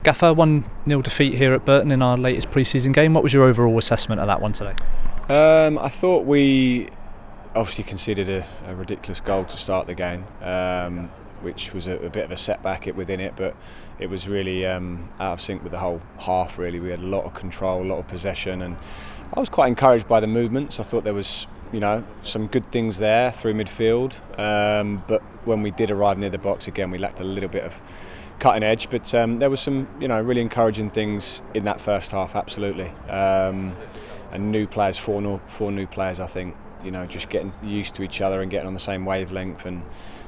Gaffer, 1-0 defeat here at Burton in our latest pre-season game. What was your overall assessment of that one today? I thought we obviously conceded a ridiculous goal to start the game, which was a bit of a setback within it, but it was really out of sync with the whole half. Really, we had a lot of control, a lot of possession, and I was quite encouraged by the movements. I thought there was, some good things there through midfield, but when we did arrive near the box again, we lacked a little bit of cutting edge. But there was some, really encouraging things in that first half. Absolutely, and new players, four new players. I think, just getting used to each other and getting on the same wavelength and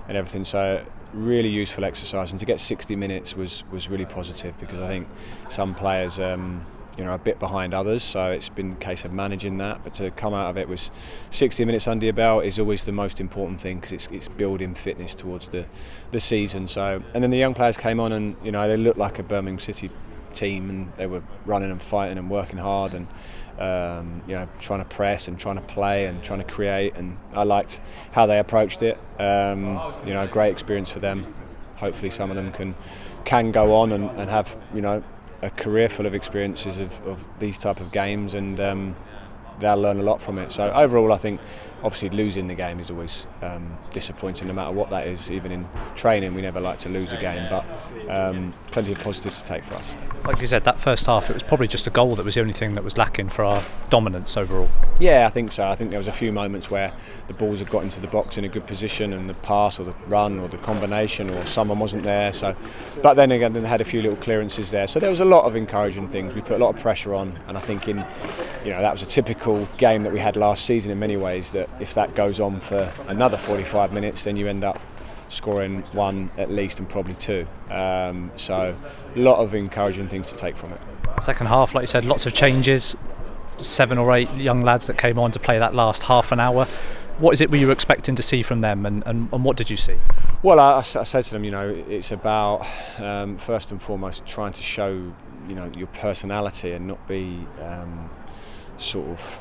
everything. So really useful exercise, and to get 60 minutes was really positive, because I think some players are a bit behind others, so it's been a case of managing that. But to come out of it with 60 minutes under your belt is always the most important thing, because it's building fitness towards the season. So, and then the young players came on, and they looked like a Birmingham City team, and they were running and fighting and working hard, and trying to press and trying to play and trying to create, and I liked how they approached it. Great experience for them. Hopefully some of them can go on and have a career full of experiences of these type of games, and they'll learn a lot from it. So overall, I think obviously losing the game is always disappointing, no matter what that is. Even in training, we never like to lose a game, but plenty of positives to take for us. Like you said, that first half, it was probably just a goal that was the only thing that was lacking for our dominance overall. Yeah, I think so. I think there was a few moments where the balls had got into the box in a good position, and the pass or the run or the combination, or someone wasn't there. So, but then again, they had a few little clearances there. So there was a lot of encouraging things. We put a lot of pressure on, and I think that was a typical game that we had last season in many ways, that if that goes on for another 45 minutes, then you end up scoring one at least, and probably two. So a lot of encouraging things to take from it. Second half, like you said, lots of changes, 7 or 8 young lads that came on to play that last half an hour. What is it you were expecting to see from them, and what did you see? Well, I said to them, it's about first and foremost trying to show your personality, and not be sort of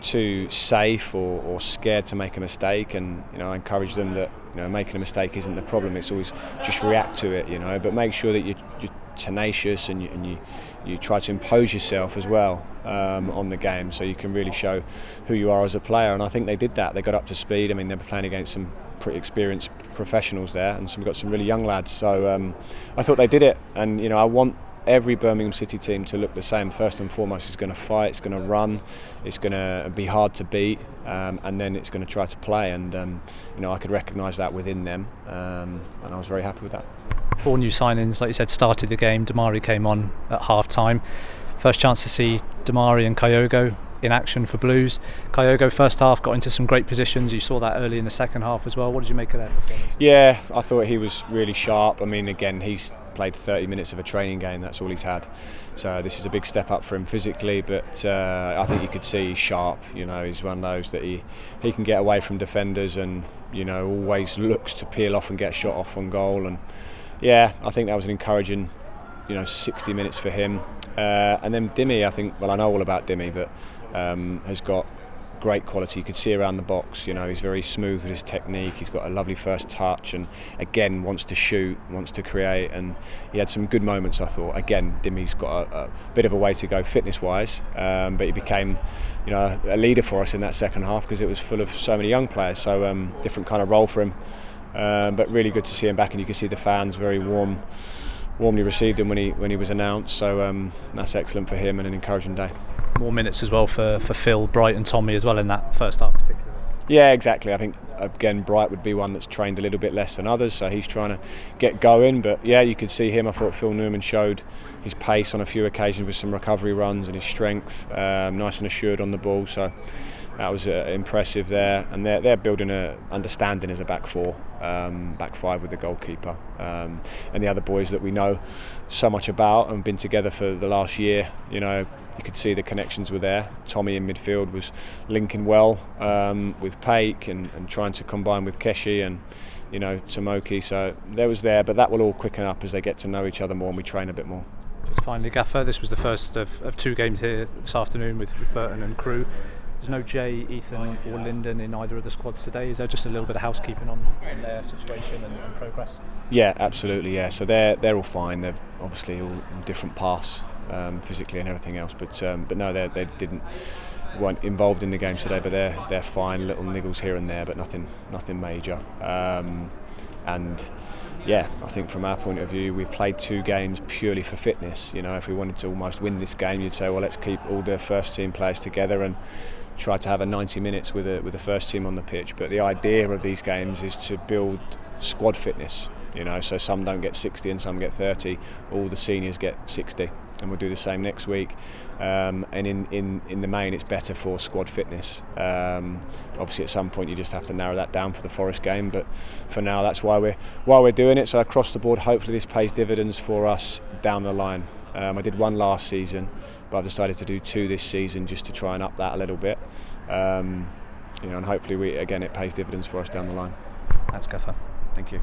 too safe or scared to make a mistake. And I encourage them that making a mistake isn't the problem. It's always just react to it, but make sure that you're tenacious, and you try to impose yourself as well on the game, so you can really show who you are as a player. And I think they did that. They got up to speed. I mean, they were playing against some pretty experienced professionals there, and got some really young lads. So I thought they did it, and I want every Birmingham City team to look the same. First and foremost, it's going to fight, it's going to run, it's going to be hard to beat, and then it's going to try to play. And I could recognise that within them, and I was very happy with that. 4 new signings, like you said, started the game. Damari came on at half time. First chance to see Damari and Kyogo in action for Blues. Kyogo first half got into some great positions. You saw that early in the second half as well. What did you make of that performance? Yeah, I thought he was really sharp. I mean, again, he's played 30 minutes of a training game. That's all he's had. So this is a big step up for him physically, but I think you could see he's sharp. He's one of those that he can get away from defenders, and always looks to peel off and get a shot off on goal. And yeah, I think that was an encouraging 60 minutes for him. And then Dimmy, I think, well, I know all about Dimmy, but has got great quality. You could see around the box, he's very smooth with his technique. He's got a lovely first touch, and again wants to shoot, wants to create, and he had some good moments, I thought. Again, Dimmy's got a bit of a way to go fitness-wise, but he became a leader for us in that second half, because it was full of so many young players. So different kind of role for him, but really good to see him back, and you can see the fans very warmly received him when he was announced. So that's excellent for him, and an encouraging day. More minutes as well for Phil, Bright and Tommy as well in that first half particularly. Yeah, exactly. I think again Bright would be one that's trained a little bit less than others, so he's trying to get going. But yeah, you could see him. I thought Phil Newman showed his pace on a few occasions with some recovery runs, and his strength, nice and assured on the ball. So that was impressive there, and they're building a understanding as a back four, back five with the goalkeeper, and the other boys that we know so much about and been together for the last year. You could see the connections were there. Tommy in midfield was linking well with Paik and trying to combine with Keshi and Tomoki. So there was there, but that will all quicken up as they get to know each other more and we train a bit more. Just finally, Gaffer, this was the first of 2 games here this afternoon with Burton and crew. There's no Jay, Ethan or Lyndon in either of the squads today. Is there just a little bit of housekeeping on their situation and progress? Yeah, absolutely. Yeah, so they're all fine. They're obviously all on different paths, physically and everything else. But no, they weren't involved in the game today. But they're fine. Little niggles here and there, but nothing major. And yeah, I think from our point of view, we've played 2 games purely for fitness. You know, if we wanted to almost win this game, you'd say, well, let's keep all the first team players together and try to have a 90 minutes with the first team on the pitch. But the idea of these games is to build squad fitness. You know, so some don't get 60 and some get 30. All the seniors get 60, and we'll do the same next week. And in the main, it's better for squad fitness. Obviously, at some point, you just have to narrow that down for the Forest game. But for now, that's why we're doing it. So across the board, hopefully, this pays dividends for us down the line. I did 1 last season, but I've decided to do 2 this season just to try and up that a little bit. And hopefully, it pays dividends for us down the line. Thanks, Gaffer. Thank you.